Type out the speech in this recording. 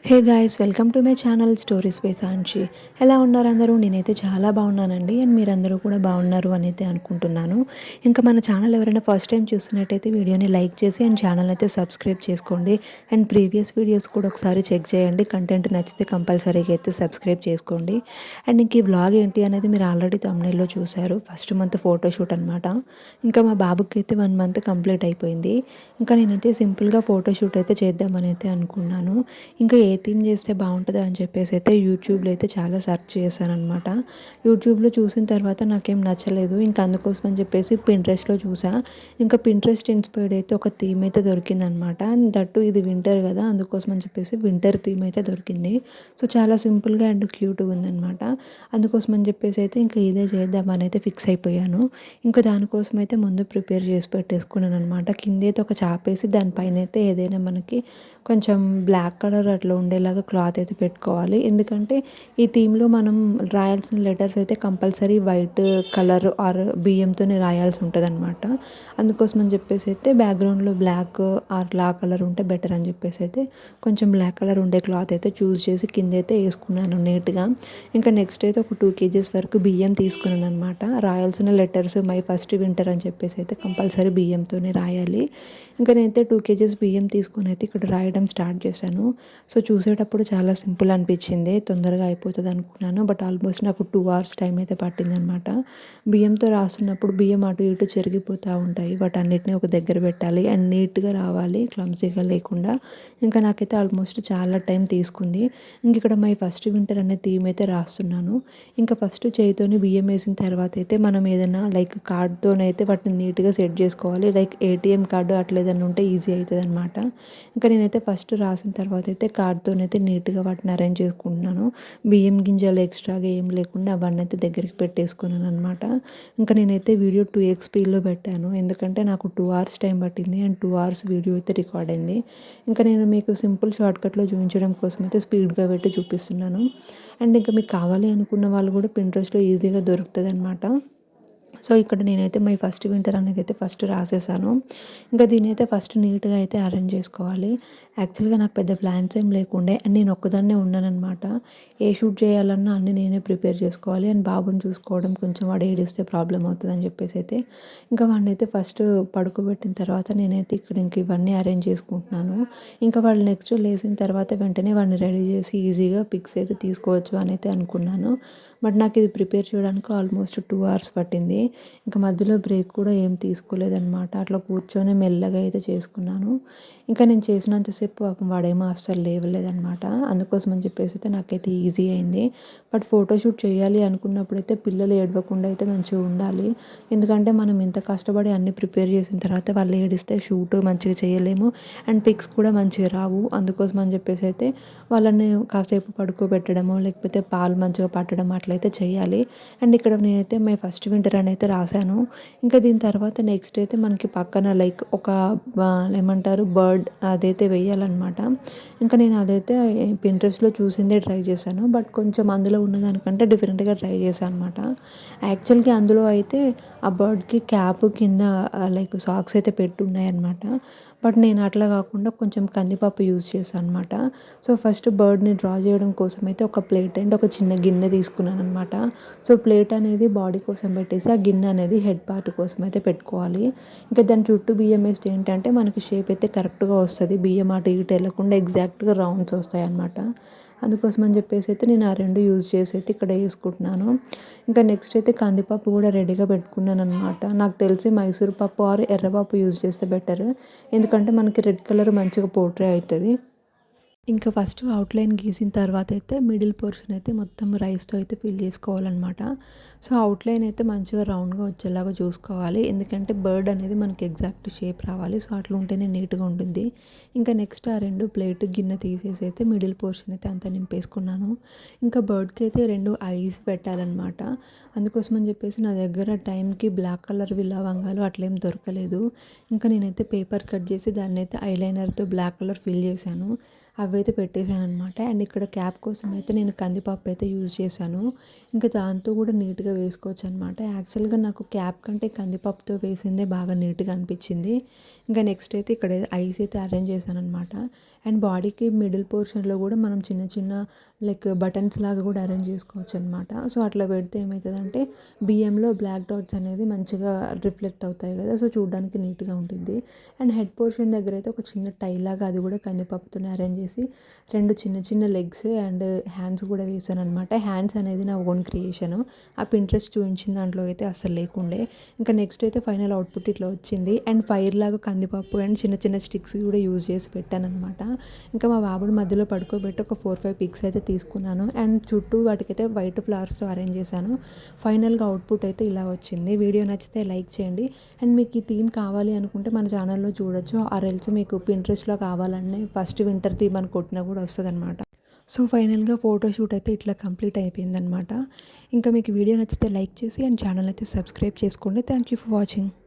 Hey guys, welcome to my channel stories by Sanchi. ఎలా ఉన్నారు అందరూ? నేనైతే చాలా బాగున్నానండి. అండ్ మీరందరూ కూడా బాగున్నారు అని అయితే అనుకుంటున్నాను. ఇంకా మన ఛానల్ ఎవరైనా ఫస్ట్ టైం చూస్తున్నట్టయితే వీడియోని లైక్ చేసి అండ్ ఛానల్ అయితే సబ్స్క్రైబ్ చేసుకోండి. అండ్ ప్రీవియస్ వీడియోస్ కూడా ఒకసారి చెక్ చేయండి. కంటెంట్ నచ్చితే కంపల్సరీగా అయితే సబ్స్క్రైబ్ చేసుకోండి. అండ్ ఇంక ఈ వ్లాగ్ ఏంటి అనేది మీరు ఆల్రెడీ తమ్నైల్లో చూశారు. ఫస్ట్ మంత్ ఫోటోషూట్ అనమాట. ఇంకా మా బాబుకి అయితే 1 మంత్ కంప్లీట్ అయిపోయింది. ఇంకా నేనైతే సింపుల్గా ఫోటోషూట్ అయితే చేద్దామని అయితే అనుకున్నాను. ఇంకా ఏ థీమ్ చేస్తే బాగుంటుందో అని చెప్పేసి అయితే యూట్యూబ్లో అయితే చాలా సెర్చ్ చేశాననమాట. యూట్యూబ్లో చూసిన తర్వాత నాకేం నచ్చలేదు. ఇంకా అందుకోసం అని చెప్పేసి పింట్రెస్ట్లో చూసా. ఇంకా పింట్రెస్ట్ ఇన్స్పైర్డ్ అయితే ఒక థీమ్ అయితే దొరికిందనమాట. దట్టు ఇది వింటర్ కదా, అందుకోసం అని చెప్పేసి వింటర్ థీమ్ అయితే దొరికింది. సో చాలా సింపుల్గా అండ్ క్యూట్గా ఉందనమాట. అందుకోసం అని చెప్పేసి అయితే ఇంకా ఇదే చేద్దామని అయితే ఫిక్స్ అయిపోయాను. ఇంకా దానికోసం అయితే ముందు ప్రిపేర్ చేసి పెట్టేసుకున్నాను అనమాట. కింద అయితే ఒక చాపేసి దానిపైన అయితే ఏదైనా మనకి కొంచెం బ్లాక్ కలర్ అట్లా ఉండేలాగా క్లాత్ అయితే పెట్టుకోవాలి. ఎందుకంటే ఈ థీమ్లో మనం రాయాల్సిన లెటర్స్ అయితే కంపల్సరీ వైట్ కలర్ ఆర్ బియ్యంతోనే రాయాల్సి ఉంటుంది అనమాట. అందుకోసం అని చెప్పేసి అయితే బ్యాక్గ్రౌండ్లో బ్లాక్ ఆర్ లా కలర్ ఉంటే బెటర్ అని చెప్పేసి అయితే కొంచెం బ్లాక్ కలర్ ఉండే క్లాత్ అయితే చూస్ చేసి కింద అయితే వేసుకున్నాను నీట్గా. ఇంకా నెక్స్ట్ అయితే ఒక 2 kgs వరకు బియ్యం తీసుకున్నాను అనమాట. రాయాల్సిన లెటర్స్ మై ఫస్ట్ వింటర్ అని చెప్పేసి అయితే కంపల్సరీ బియ్యంతోనే రాయాలి. ఇంకా నేనైతే 2 kgs బియ్యం తీసుకొని అయితే ఇక్కడ రాయడం స్టార్ట్ చేశాను. సో చూసేటప్పుడు చాలా సింపుల్ అనిపించింది, తొందరగా అయిపోతుంది అనుకున్నాను. బట్ ఆల్మోస్ట్ నాకు 2 hours టైం అయితే పట్టిందనమాట. బియ్యంతో రాస్తున్నప్పుడు బియ్యం అటు ఇటు చెరిగిపోతూ ఉంటాయి. వాటన్నిటిని ఒక దగ్గర పెట్టాలి అండ్ నీట్గా రావాలి, క్లమ్జీగా లేకుండా. ఇంకా నాకైతే ఆల్మోస్ట్ చాలా టైం తీసుకుంది. ఇంక ఇక్కడ మై ఫస్ట్ వింటర్ అనే థీమ్ అయితే రాస్తున్నాను. ఇంకా ఫస్ట్ చేయితోని బియ్యం వేసిన తర్వాత అయితే మనం ఏదైనా లైక్ కార్డ్తోనైతే వాటిని నీట్గా సెట్ చేసుకోవాలి. లైక్ ఏటీఎం కార్డు అట్లా ఏదైనా ఉంటే ఈజీ అవుతుంది అనమాట. ఇంకా నేనైతే ఫస్ట్ రాసిన తర్వాత అయితే కార్డ్తోనైతే నీట్గా వాటిని అరేంజ్ చేసుకుంటున్నాను. బియ్యం గింజలు ఎక్స్ట్రాగా ఏం లేకుండా అవన్నీ అయితే దగ్గరికి పెట్టేసుకున్నాను అనమాట. ఇంకా నేనైతే వీడియో 2x స్పీడ్లో పెట్టాను. ఎందుకంటే నాకు 2 hours టైం పట్టింది అండ్ 2 hours వీడియో అయితే రికార్డ్ అయింది. ఇంకా నేను మీకు సింపుల్ షార్ట్కట్లో చూపించడం కోసం అయితే స్పీడ్గా పెట్టి చూపిస్తున్నాను. అండ్ ఇంకా మీకు కావాలి అనుకున్న వాళ్ళు కూడా పింట్రెస్ట్లో ఈజీగా దొరుకుతుంది అనమాట. సో ఇక్కడ నేనైతే మై ఫస్ట్ వింటర్ అనేది అయితే ఫస్ట్ రాసేసాను. ఇంకా దీని అయితే ఫస్ట్ నీట్గా అయితే అరేంజ్ చేసుకోవాలి. యాక్చువల్గా నాకు పెద్ద ప్లాన్స్ ఏం లేకుండే అండ్ నేను ఒక్కదాన్నే ఉన్నానన్నమాట. ఏ షూట్ చేయాలన్నా అన్నీ నేనే ప్రిపేర్ చేసుకోవాలి అండ్ బాబుని చూసుకోవడం కొంచెం వాడు ఏడిస్తే ప్రాబ్లం అవుతుందని చెప్పేసి అయితే ఇంకా వాడిని అయితే ఫస్ట్ పడుకోబెట్టిన తర్వాత నేనైతే ఇక్కడ ఇంక ఇవన్నీ అరేంజ్ చేసుకుంటున్నాను. ఇంకా వాళ్ళు నెక్స్ట్ లేచిన తర్వాత వెంటనే వాడిని రెడీ చేసి ఈజీగా పిక్స్ అయితే తీసుకోవచ్చు అని అయితే అనుకున్నాను. బట్ నాకు ఇది ప్రిపేర్ చేయడానికి ఆల్మోస్ట్ 2 hours పట్టింది. ఇంకా మధ్యలో బ్రేక్ కూడా ఏం తీసుకోలేదనమాట. అట్లా కూర్చొని మెల్లగా అయితే చేసుకున్నాను. ఇంకా నేను చేసినంతసేపు పాపం వాడేమో అస్సలు లేవలేదనమాట. అందుకోసం అని చెప్పేసి అయితే నాకైతే ఈజీ అయింది. బట్ ఫోటోషూట్ చేయాలి అనుకున్నప్పుడైతే పిల్లలు ఏడవకుండా అయితే మంచిగా ఉండాలి. ఎందుకంటే మనం ఇంత కష్టపడి అన్నీ ప్రిపేర్ చేసిన తర్వాత వాళ్ళు ఏడిస్తే షూట్ మంచిగా చేయలేము అండ్ పిక్స్ కూడా మంచిగా రావు. అందుకోసం అని చెప్పేసి అయితే వాళ్ళని కాసేపు పడుకోబెట్టడము లేకపోతే పాలు మంచిగా పట్టడం అట్లయితే చేయాలి. అండ్ ఇక్కడ నేనైతే మై ఫస్ట్ వింటర్ అని అయితే రాశాను. ఇంకా దీని తర్వాత నెక్స్ట్ అయితే మనకి పక్కన లైక్ ఒక ఏమంటారు బర్డ్ అదైతే వేయాలన్నమాట. ఇంకా నేను అదైతే పింట్రెస్ట్లో చూసిందే ట్రై చేశాను. బట్ కొంచెం అందులో ఉన్నదానికంటే డిఫరెంట్గా ట్రై చేశాను అనమాట. యాక్చువల్గా అందులో అయితే ఆ బర్డ్కి క్యాప్ కింద లైక్ సాక్స్ అయితే పెట్టున్నాయన్నమాట. బట్ నేను అట్లా కాకుండా కొంచెం కందిపప్పు యూజ్ చేశాను అనమాట. సో ఫస్ట్ బర్డ్ని డ్రా చేయడం కోసం అయితే ఒక ప్లేట్ అండ్ ఒక చిన్న గిన్నె తీసుకున్నాను అనమాట. సో ప్లేట్ అనేది బాడీ కోసం పెట్టేసి ఆ గిన్నె అనేది హెడ్ పార్ట్ కోసం అయితే పెట్టుకోవాలి. ఇంకా దాని చుట్టూ బియ్యం వేస్తే ఏంటంటే మనకి షేప్ అయితే కరెక్ట్గా వస్తుంది. బియ్యం అటు ఇటు వెళ్ళకుండా ఎగ్జాక్ట్గా రౌండ్స్ వస్తాయి అన్నమాట. అందుకోసం అని చెప్పేసి అయితే నేను ఆ రెండు యూజ్ చేసి అయితే ఇక్కడ వేసుకుంటున్నాను. ఇంకా నెక్స్ట్ అయితే కందిపప్పు కూడా రెడీగా పెట్టుకున్నాను అనమాట. నాకు తెలిసి మైసూర్ పప్పు ఆర్ ఎర్రపప్పు యూజ్ చేస్తే బెటర్. ఎందుకంటే మనకి రెడ్ కలర్ మంచిగా పోర్ట్రే అవుతుంది. ఇంకా ఫస్ట్ అవుట్లైన్ గీసిన తర్వాత అయితే మిడిల్ పోర్షన్ అయితే మొత్తం రైస్తో అయితే ఫిల్ చేసుకోవాలన్నమాట. సో అవుట్లైన్ అయితే మంచిగా రౌండ్గా వచ్చేలాగా చూసుకోవాలి. ఎందుకంటే బర్డ్ అనేది మనకి ఎగ్జాక్ట్ షేప్ రావాలి. సో అట్లా ఉంటేనే నీట్గా ఉంటుంది. ఇంకా నెక్స్ట్ ఆ రెండు ప్లేట్ గిన్నె తీసేసి అయితే మిడిల్ పోర్షన్ అయితే అంతా నింపేసుకున్నాను. ఇంకా బర్డ్కి అయితే 2 ఐస్ పెట్టాలన్నమాట. అందుకోసం అని చెప్పేసి నా దగ్గర టైంకి బ్లాక్ కలర్వి లవంగాలు అట్లేం దొరకలేదు. ఇంకా నేనైతే పేపర్ కట్ చేసి దాన్ని అయితే ఐలైనర్తో బ్లాక్ కలర్ ఫిల్ చేశాను. అవైతే పెట్టేసాననమాట. అండ్ ఇక్కడ క్యాప్ కోసం అయితే నేను కందిపప్పు అయితే యూజ్ చేశాను. ఇంకా దాంతో కూడా నీట్‌గా వేసుకోవచ్చనమాట. యాక్చువల్‌గా నాకు క్యాప్ కంటే కందిపప్పుతో వేసిందే బాగా నీట్‌గా అనిపించింది. ఇంకా నెక్స్ట్ అయితే ఇక్కడ ఐస్ అయితే అరేంజ్ చేశాననమాట. అండ్ బాడీకి మిడిల్ పోర్షన్‌లో కూడా మనం చిన్న చిన్న లైక్ బటన్స్ లాగా కూడా అరేంజ్ చేసుకోవచ్చనమాట. సో, అట్లా పెడితే ఏమైతదంటే బియ్యంలో బ్లాక్ డాట్స్ అనేది మంచిగా రిఫ్లెక్ట్ అవుతాయి కదా! సో, చూడడానికి నీట్‌గా ఉండిద్ది. అండ్ హెడ్ పోర్షన్ దగ్గర అయితే ఒక చిన్న టై లాగా అది కూడా కందిపప్పుతోనే అరేంజ్ చేసి 2 చిన్న చిన్న లెగ్స్ అండ్ హ్యాండ్స్ కూడా వేశాననమాట. హ్యాండ్స్ అనేది నా ఓన్ క్రియేషను. ఆ పింట్రెస్ట్ చూయించిన దాంట్లో అయితే అస్సలు లేకుండే. ఇంకా నెక్స్ట్ అయితే ఫైనల్ అవుట్‌పుట్ ఇట్లా వచ్చింది. అండ్ ఫైర్ లాగా కందిపప్పు అండ్ చిన్న చిన్న స్టిక్స్ కూడా యూజ్ చేసి పెట్టాననమాట. ఇంకా మా బాబుని మధ్యలో పడుకోబెట్టి ఒక 4, 5 పిక్స్ అయితే తీసుకున్నాను. అండ్ చుట్టూ వాటికైతే వైట్ ఫ్లవర్స్‌తో అరేంజ్ చేశాను. ఫైనల్‌గా అవుట్‌పుట్ అయితే ఇలా వచ్చింది. వీడియో నచ్చితే లైక్ చేయండి. అండ్ మీకు ఈ థీమ్ కావాలి అనుకుంటే మన ఛానల్‌లో చూడొచ్చు. ఆర్ ఎల్స్ మీకు పింట్రెస్ట్‌లో కావాలనే ఫస్ట్ వింటర్ థీమ్ అని కొట్టినా కూడా వస్తదనమాట. సో, ఫైనల్‌గా ఫోటోషూట్ అయితే ఇట్లా కంప్లీట్ అయిపోయిందనమాట. ఇంకా మీకు వీడియో నచ్చితే లైక్ చేసి అండ్ ఛానల్ అయితే సబ్స్క్రైబ్ చేసుకోండి. Thank you for watching.